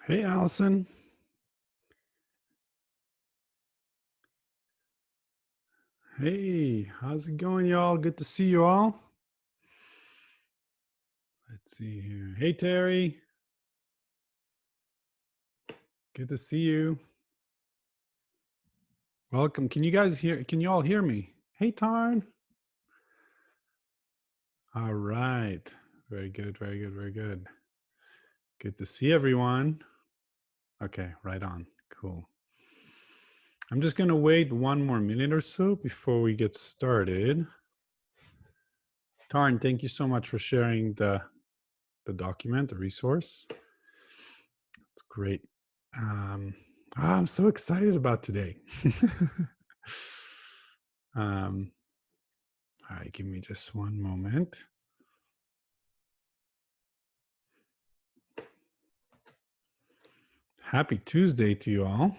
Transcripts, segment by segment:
Hey, Allison. Hey, how's it going, y'all? Good to see you all. Let's see here. Hey, Terry. Good to see you. Welcome. Can you guys hear? Can you all hear me? Hey, Tarn. All right. Very good. Very good. Very good. Good to see everyone. Okay, right on. Cool. I'm just going to wait one more minute or so before we get started. Tarn, thank you so much for sharing the document, the resource. It's great. Um, I'm so excited about today. All right, give me just one moment. Happy Tuesday to you all.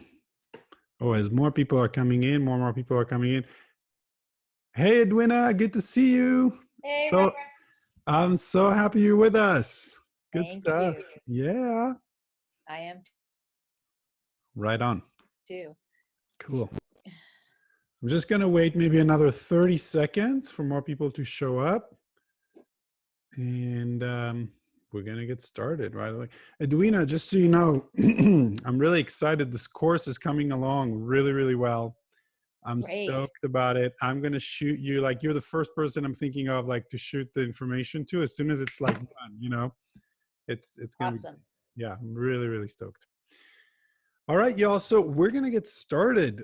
Oh, as more people are coming in, more and more people are coming in. Hey, Edwina, good to see you. Hey, So I'm so happy you're with us. Good thank stuff. you. Yeah. I am Right on. too. Cool. I'm just going to wait maybe another 30 seconds for more people to show up. And we're going to get started right away. Edwina, just so you know, I'm really excited. This course is coming along really, really well. I'm Great. stoked about it. I'm going to shoot you, like, you're the first person I'm thinking of, like, to shoot the information to as soon as it's like done. It's going to be, Awesome. yeah, I'm really, really stoked. All right, y'all. So we're going to get started.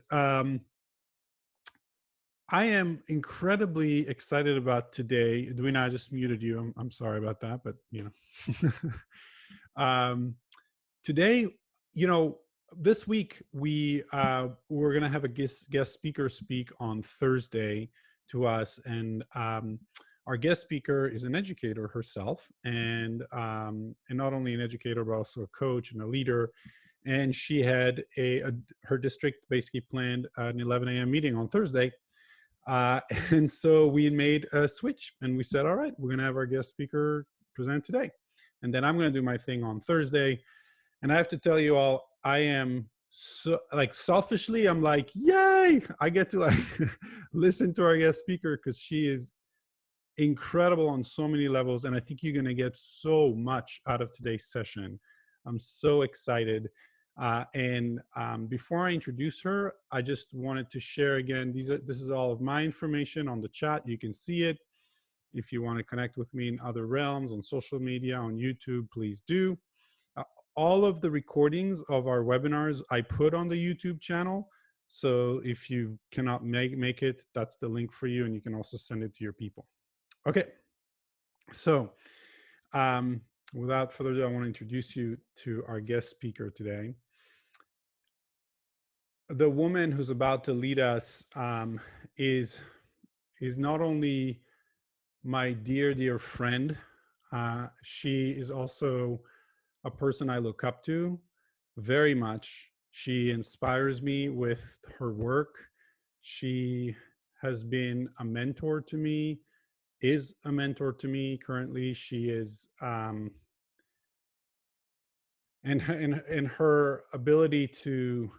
I am incredibly excited about today. Edwina, I just muted you. I'm sorry about that, but today, this week we're gonna have a guest speaker speak on Thursday to us, and our guest speaker is an educator herself, and not only an educator but also a coach and a leader. And she had her district basically planned an 11 a.m. meeting on Thursday. Uh, and so we made a switch and we said, all right, we're going to have our guest speaker present today. And then I'm going to do my thing on Thursday. And I have to tell you all, I am so, like, selfishly, I'm like, yay, I get to like listen to our guest speaker because she is incredible on so many levels. And I think you're going to get so much out of today's session. I'm so excited. And before I introduce her, I just wanted to share again, this is all of my information on the chat. You can see it. If you want to connect with me in other realms, on social media, on YouTube, please do. Uh, all of the recordings of our webinars I put on the YouTube channel. So if you cannot make it, that's the link for you, and you can also send it to your people. Okay, so without further ado, I want to introduce you to our guest speaker today. The woman who's about to lead us is not only my dear friend. She is also a person I look up to very much. She inspires me with her work. She has been a mentor to me, is a mentor to me currently. She is and her ability to,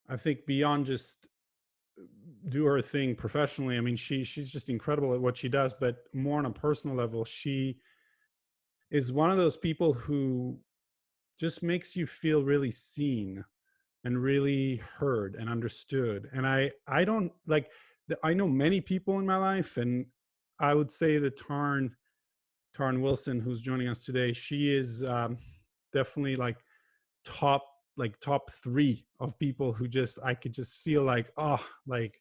I think, beyond just do her thing professionally. I mean, she's just incredible at what she does, but more on a personal level, she is one of those people who just makes you feel really seen and really heard and understood. And I don't like, I know many people in my life, and I would say that Tarn Wilson, who's joining us today, she is definitely top top three of people who just, I could just feel like, oh, like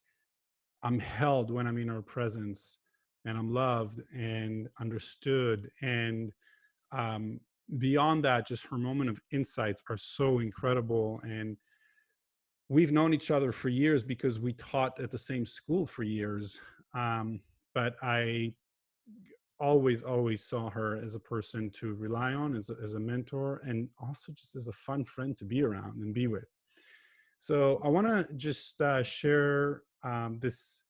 I'm held when I'm in her presence, and I'm loved and understood. And um, beyond that, just her moment of insights are so incredible. And we've known each other for years because we taught at the same school for years. But I always saw her as a person to rely on, as a mentor, and also just as a fun friend to be around and be with. So I want to just share this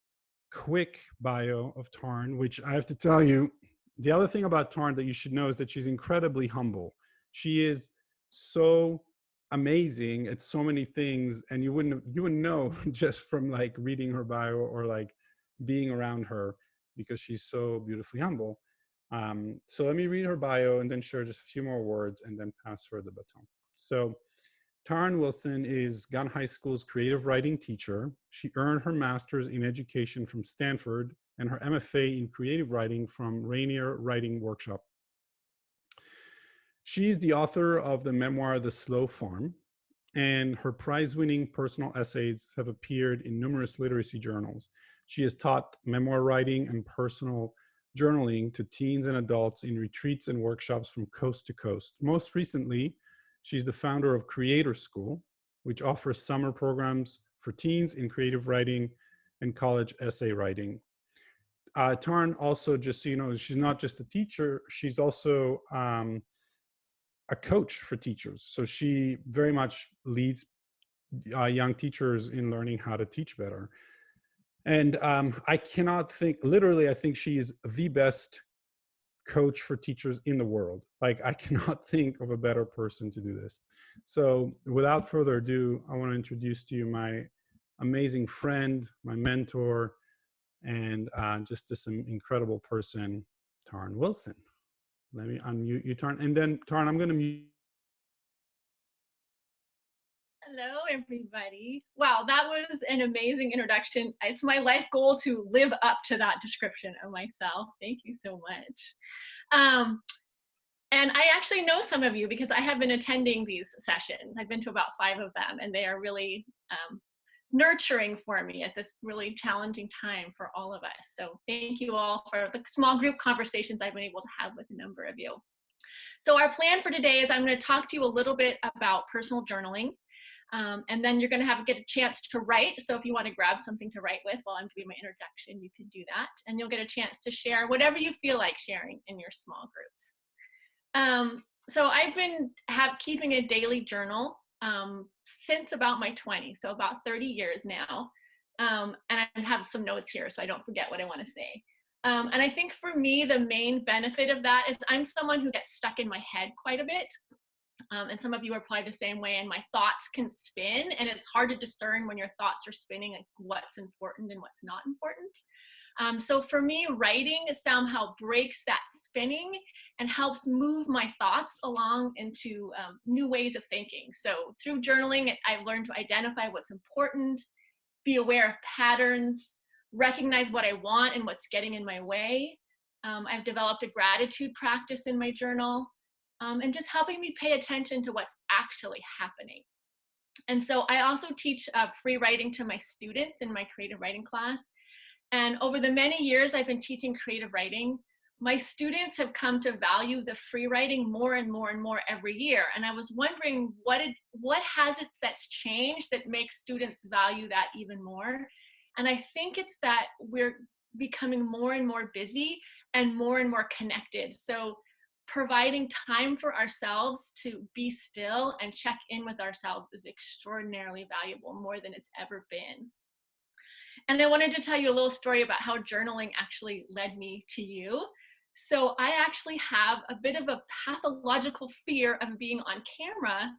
quick bio of Tarn, which I have to tell you, the other thing about Tarn that you should know is that she's incredibly humble. She is so amazing at so many things, and you wouldn't know just from like reading her bio or like being around her, because she's so beautifully humble. So let me read her bio and then share just a few more words and then pass her the baton. So Taryn Wilson is Gunn High School's creative writing teacher. She earned her master's in education from Stanford and her MFA in creative writing from Rainier Writing Workshop. She's the author of the memoir, The Slow Farm, and her prize-winning personal essays have appeared in numerous literacy journals. She has taught memoir writing and personal journaling to teens and adults in retreats and workshops from coast to coast. Most recently, she's the founder of Creator School, which offers summer programs for teens in creative writing and college essay writing. Taryn also, just so you know, she's not just a teacher, she's also a coach for teachers. So she very much leads young teachers in learning how to teach better. And I cannot think, literally, I think she is the best coach for teachers in the world. Like, I cannot think of a better person to do this. So without further ado, I want to introduce to you my amazing friend, my mentor, and just this incredible person, Taryn Wilson. Let me unmute you, Taryn. And then, Taryn, I'm going to mute. Hello, everybody. Wow, that was an amazing introduction. It's my life goal to live up to that description of myself. Thank you so much. And I actually know some of you because I have been attending these sessions. I've been to about 5 of them, and they are really nurturing for me at this really challenging time for all of us. So thank you all for the small group conversations I've been able to have with a number of you. So our plan for today is I'm going to talk to you a little bit about personal journaling. And then you're going to get a chance to write. So if you want to grab something to write with while I'm giving my introduction, you can do that. And you'll get a chance to share whatever you feel like sharing in your small groups. So I've been keeping a daily journal since about my 20s, so about 30 years now. And I have some notes here so I don't forget what I want to say. And I think for me, the main benefit of that is I'm someone who gets stuck in my head quite a bit. And some of you are probably the same way, and my thoughts can spin, and it's hard to discern when your thoughts are spinning like what's important and what's not important. So for me, writing somehow breaks that spinning and helps move my thoughts along into new ways of thinking. So through journaling, I've learned to identify what's important, be aware of patterns, recognize what I want and what's getting in my way. I've developed a gratitude practice in my journal. And just helping me pay attention to what's actually happening. And so I also teach free writing to my students in my creative writing class. And over the many years I've been teaching creative writing, my students have come to value the free writing more and more and more every year. And I was wondering what has it that's changed that makes students value that even more? And I think it's that we're becoming more and more busy and more connected. So providing time for ourselves to be still and check in with ourselves is extraordinarily valuable, more than it's ever been. And I wanted to tell you a little story about how journaling actually led me to you. So I actually have a bit of a pathological fear of being on camera.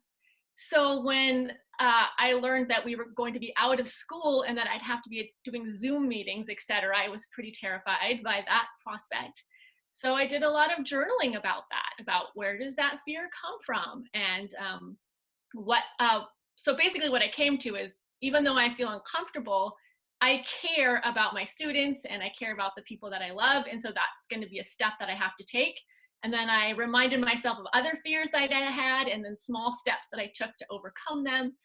So when I learned that we were going to be out of school and that I'd have to be doing Zoom meetings, etc., I was pretty terrified by that prospect. So I did a lot of journaling about that, about where does that fear come from, and so basically what I came to is, even though I feel uncomfortable, I care about my students and I care about the people that I love, and so that's going to be a step that I have to take. And then I reminded myself of other fears that I had, and then small steps that I took to overcome them.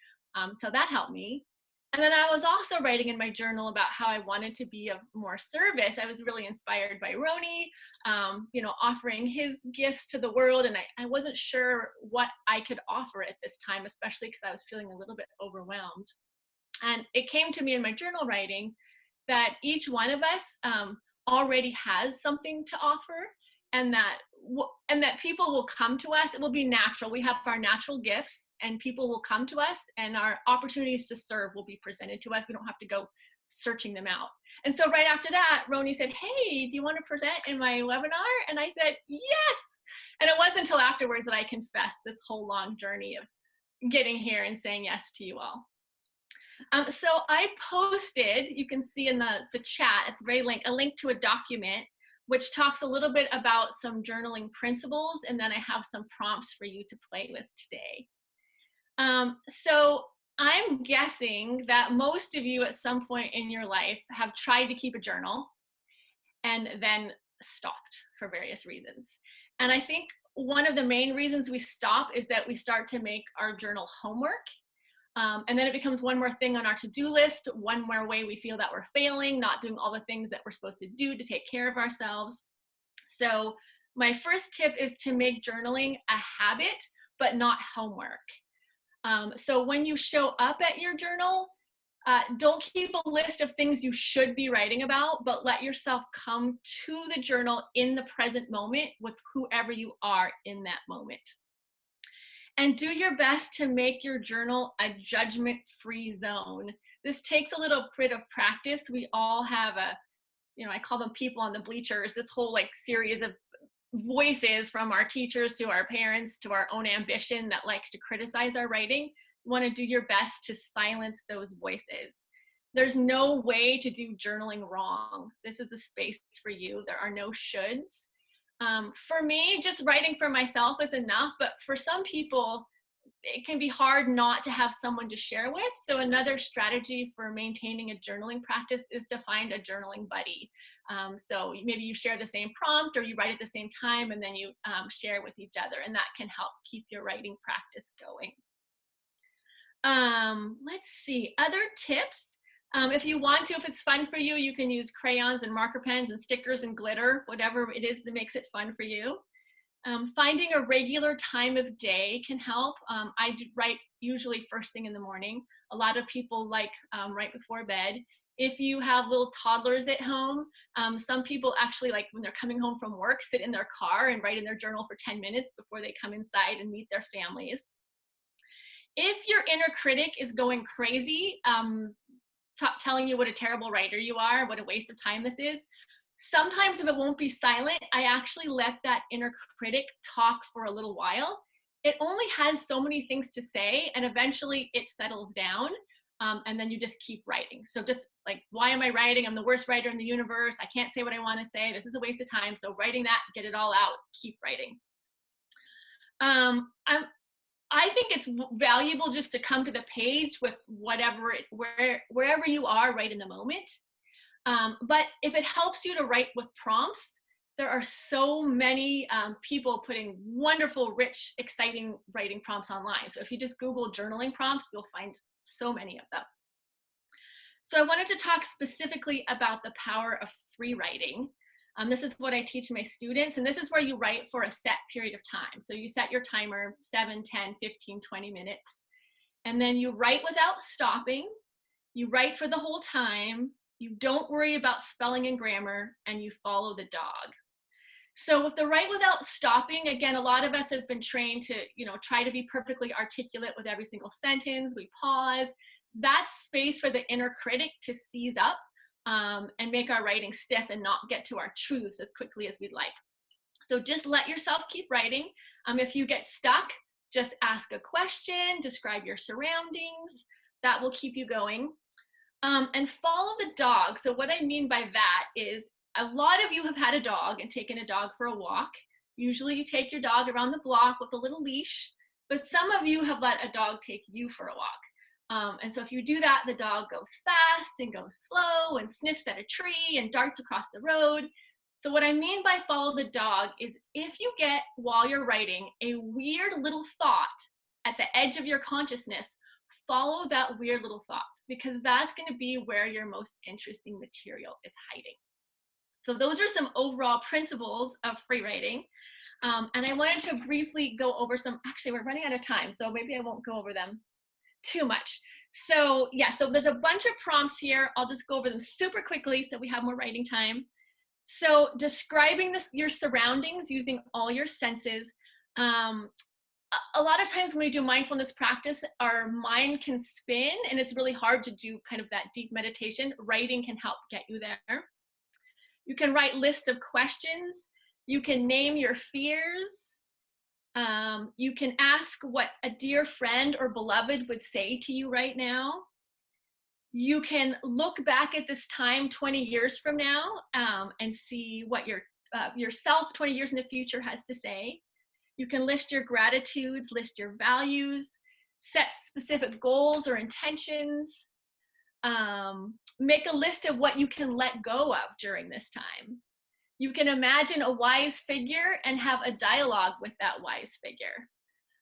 So that helped me. And then I was also writing in my journal about how I wanted to be of more service. I was really inspired by Roni, offering his gifts to the world. And I wasn't sure what I could offer at this time, especially because I was feeling a little bit overwhelmed. And it came to me in my journal writing that each one of us already has something to offer, and that people will come to us. It will be natural. We have our natural gifts, and people will come to us, and our opportunities to serve will be presented to us. We don't have to go searching them out. And so right after that, Roni said, "Hey, do you want to present in my webinar?" And I said, "Yes." And it wasn't until afterwards that I confessed this whole long journey of getting here and saying yes to you all. So I posted, you can see in the chat at the very link, a link to a document which talks a little bit about some journaling principles, and then I have some prompts for you to play with today. So I'm guessing that most of you at some point in your life have tried to keep a journal and then stopped for various reasons. And I think one of the main reasons we stop is that we start to make our journal homework. And then it becomes one more thing on our to-do list, one more way we feel that we're failing, not doing all the things that we're supposed to do to take care of ourselves. So my first tip is to make journaling a habit, but not homework. So when you show up at your journal, don't keep a list of things you should be writing about, but let yourself come to the journal in the present moment with whoever you are in that moment. And do your best to make your journal a judgment-free zone. This takes a little bit of practice. We all have I call them people on the bleachers, this whole like series of voices from our teachers to our parents to our own ambition that likes to criticize our writing. You want to do your best to silence those voices. There's no way to do journaling wrong. This is a space for you. There are no shoulds. For me, just writing for myself is enough, but for some people, it can be hard not to have someone to share with. So another strategy for maintaining a journaling practice is to find a journaling buddy. So maybe you share the same prompt or you write at the same time and then you share with each other, and that can help keep your writing practice going. Let's see, other tips. If you want to, if it's fun for you, you can use crayons and marker pens and stickers and glitter, whatever it is that makes it fun for you. Finding a regular time of day can help. I write usually first thing in the morning. A lot of people like right before bed. If you have little toddlers at home, some people actually, like when they're coming home from work, sit in their car and write in their journal for 10 minutes before they come inside and meet their families. If your inner critic is going crazy, telling you what a terrible writer you are, what a waste of time this is, sometimes if it won't be silent, I actually let that inner critic talk for a little while. It only has so many things to say, and eventually it settles down, and then you just keep writing. So just like, why am I writing? I'm the worst writer in the universe. I can't say what I want to say. This is a waste of time. So writing that, get it all out, keep writing. I think it's valuable just to come to the page with wherever you are right in the moment. But if it helps you to write with prompts, there are so many people putting wonderful, rich, exciting writing prompts online. So if you just Google journaling prompts, you'll find so many of them. So I wanted to talk specifically about the power of free writing. This is what I teach my students, and this is where you write for a set period of time. So you set your timer, 7, 10, 15, 20 minutes, and then you write without stopping. You write for the whole time. You don't worry about spelling and grammar, and you follow the dog. So with the write without stopping, again, a lot of us have been trained to, try to be perfectly articulate with every single sentence. We pause. That's space for the inner critic to seize up and make our writing stiff and not get to our truths as quickly as we'd like. So just let yourself keep writing. If you get stuck, just ask a question, describe your surroundings. That will keep you going. And follow the dog. So what I mean by that is, a lot of you have had a dog and taken a dog for a walk. Usually you take your dog around the block with a little leash, but some of you have let a dog take you for a walk. And so if you do that, the dog goes fast and goes slow and sniffs at a tree and darts across the road. So what I mean by follow the dog is, if you get, while you're writing, a weird little thought at the edge of your consciousness, follow that weird little thought, because that's going to be where your most interesting material is hiding. So those are some overall principles of free writing. And I wanted to briefly go over some, actually we're running out of time, so maybe I won't go over them too much. So yeah, so there's a bunch of prompts here. I'll just go over them super quickly so we have more writing time. So describing your surroundings using all your senses. A lot of times when we do mindfulness practice, our mind can spin and it's really hard to do kind of that deep meditation. Writing can help get you there. You can write lists of questions. You can name your fears. You can ask what a dear friend or beloved would say to you right now. You can look back at this time 20 years from now, and see what yourself 20 years in the future has to say. You can list your gratitudes, list your values, set specific goals or intentions, make a list of what you can let go of during this time. You can imagine a wise figure and have a dialogue with that wise figure.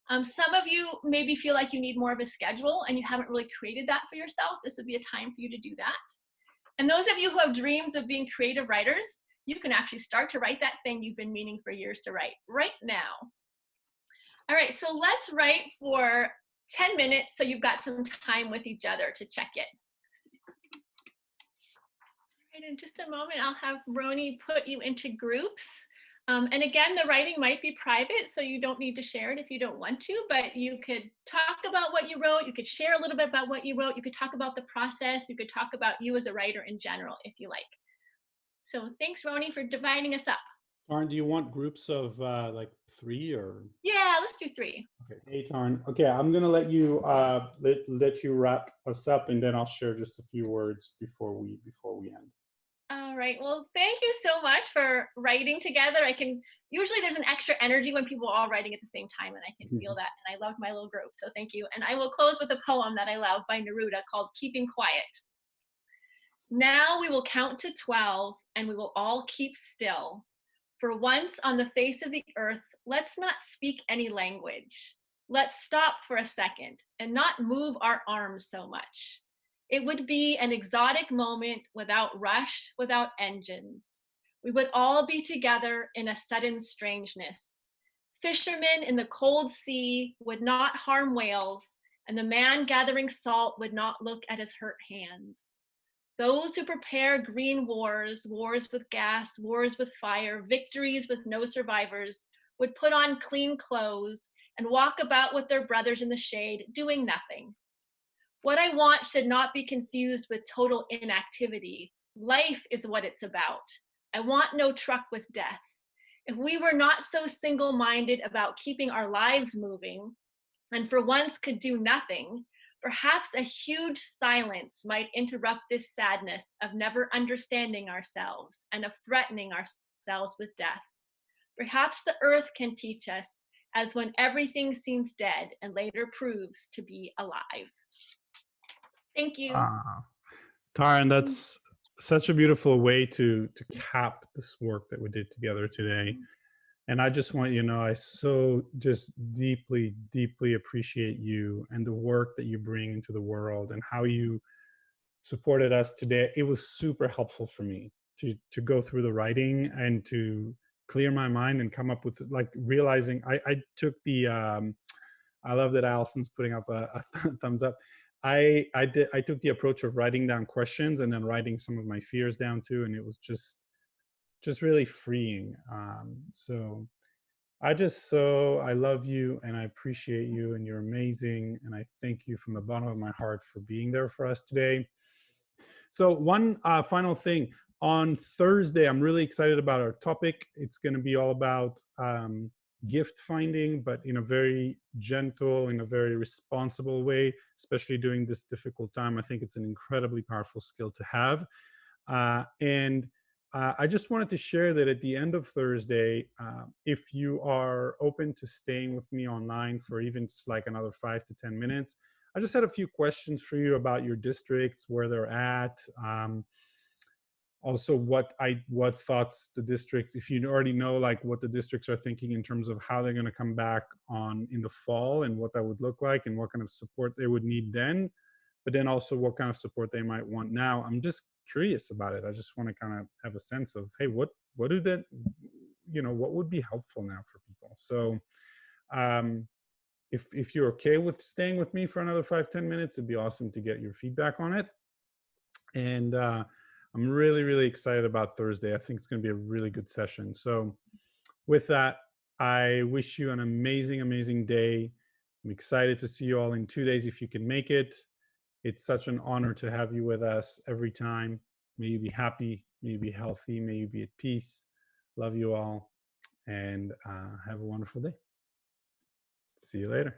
Some of you maybe feel like you need more of a schedule and you haven't really created that for yourself. This would be a time for you to do that. And those of you who have dreams of being creative writers, you can actually start to write that thing you've been meaning for years to write right now. All right, so let's write for 10 minutes so you've got some time with each other to check it. All right, in just a moment, I'll have Roni put you into groups. And again, the writing might be private, so you don't need to share it if you don't want to, but you could talk about what you wrote. You could share a little bit about what you wrote. You could talk about the process. You could talk about you as a writer in general, if you like. So thanks, Roni, for dividing us up. Taryn, do you want groups of like 3 or? Yeah, let's do 3. Okay. Hey, Taryn. Okay, I'm gonna let you let you wrap us up, and then I'll share just a few words before we end. All right. Well, thank you so much for writing together. Usually there's an extra energy when people are all writing at the same time, and I can feel that. And I love my little group, so thank you. And I will close with a poem that I love by Neruda called Keeping Quiet. Now we will count to 12, and we will all keep still. For once on the face of the earth, let's not speak any language. Let's stop for a second and not move our arms so much. It would be an exotic moment without rush, without engines. We would all be together in a sudden strangeness. Fishermen in the cold sea would not harm whales, and the man gathering salt would not look at his hurt hands. Those who prepare green wars, wars with gas, wars with fire, victories with no survivors, would put on clean clothes and walk about with their brothers in the shade, doing nothing. What I want should not be confused with total inactivity. Life is what it's about. I want no truck with death. If we were not so single-minded about keeping our lives moving, and for once could do nothing, perhaps a huge silence might interrupt this sadness of never understanding ourselves and of threatening ourselves with death. Perhaps the earth can teach us, as when everything seems dead and later proves to be alive. Thank you. Taryn, that's such a beautiful way to cap this work that we did together today. And I just want you to know, I so just deeply, deeply appreciate you and the work that you bring into the world and how you supported us today. It was super helpful for me to go through the writing and to clear my mind and come up with, like, realizing I took the, I love that Allison's putting up a thumbs up. I took the approach of writing down questions and then writing some of my fears down too, and it was just really freeing. So I love you and I appreciate you and you're amazing, and I thank you from the bottom of my heart for being there for us today. So one final thing. On Thursday, I'm really excited about our topic. It's going to be all about gift finding, but in a very gentle, in a very responsible way, especially during this difficult time. I think it's an incredibly powerful skill to have. And I just wanted to share that at the end of Thursday, if you are open to staying with me online for even just like another 5 to 10 minutes, I just had a few questions for you about your districts, where they're at. Also what thoughts the districts, if you already know like what the districts are thinking in terms of how they're going to come back on in the fall and what that would look like and what kind of support they would need then, but then also what kind of support they might want now. I'm just curious about it. I just want to kind of have a sense of, hey, what do that, what would be helpful now for people? So if you're okay with staying with me for another 5-10 minutes, it'd be awesome to get your feedback on it. And I'm really, really excited about Thursday. I think it's going to be a really good session. So with that, I wish you an amazing, amazing day. I'm excited to see you all in 2 days if you can make it. It's such an honor to have you with us every time. May you be happy, may you be healthy, may you be at peace. Love you all, and have a wonderful day. See you later.